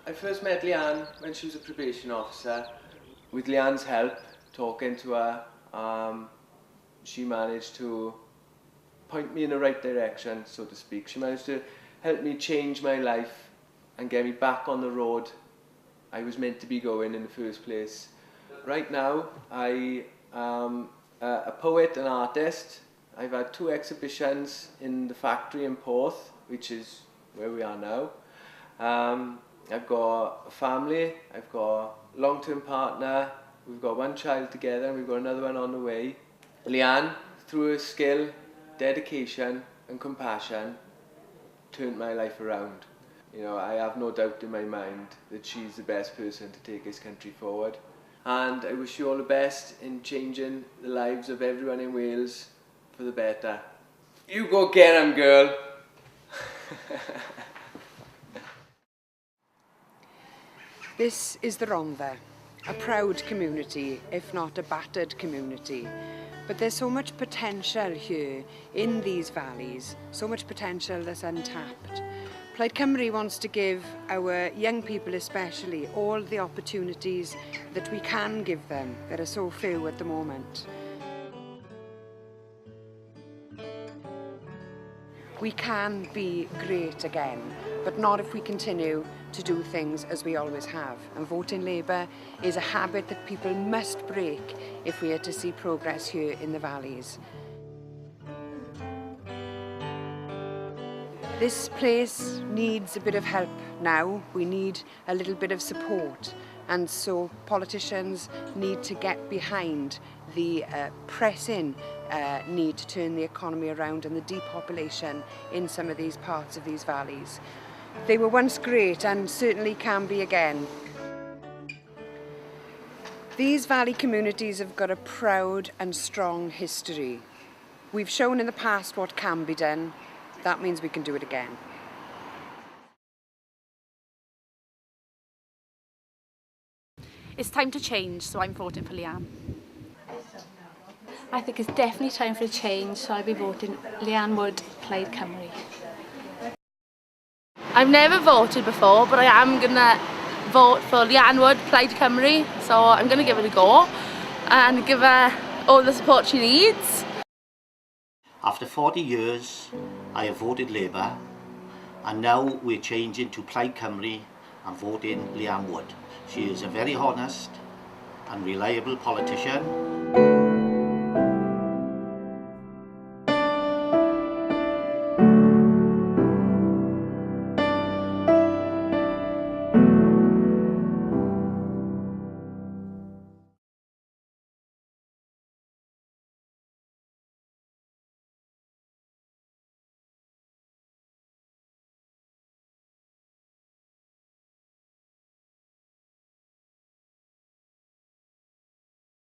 I first met Leanne when she was a probation officer. With Leanne's help, talking to her, she managed to point me in the right direction, so to speak. She managed to help me change my life and get me back on the road I was meant to be going in the first place. Right now, I am a poet and artist. I've had 2 exhibitions in the factory in Porth, which is where we are now. I've got a family, I've got a long-term partner, we've got 1 child together and we've got another one on the way. Leanne, through her skill, dedication and compassion, turned my life around. You know, I have no doubt in my mind that she's the best person to take this country forward. And I wish you all the best in changing the lives of everyone in Wales for the better. You go get 'em, girl! This is the Rhondda, a proud community, if not a battered community. But there's so much potential here in these valleys, so much potential that's untapped. Plaid Cymru wants to give our young people especially all the opportunities that we can give them, that are so few at the moment. We can be great again, but not if we continue to do things as we always have. And voting Labour is a habit that people must break if we are to see progress here in the valleys. This place needs a bit of help now. We need a little bit of support. And so politicians need to get behind the pressing need to turn the economy around and the depopulation in some of these parts of these valleys. They were once great and certainly can be again. These valley communities have got a proud and strong history. We've shown in the past what can be done. That means we can do it again. It's time to change, so I'm voting for Leanne. I think it's definitely time for a change, so I'll be voting Leanne Wood, Plaid Cymru. I've never voted before, but I am gonna vote for Leanne Wood, Plaid Cymru, so I'm gonna give it a go and give her all the support she needs. After 40 years, I have voted Labour, and now we're changing to Plaid Cymru and voting Leanne Wood. She is a very honest and reliable politician.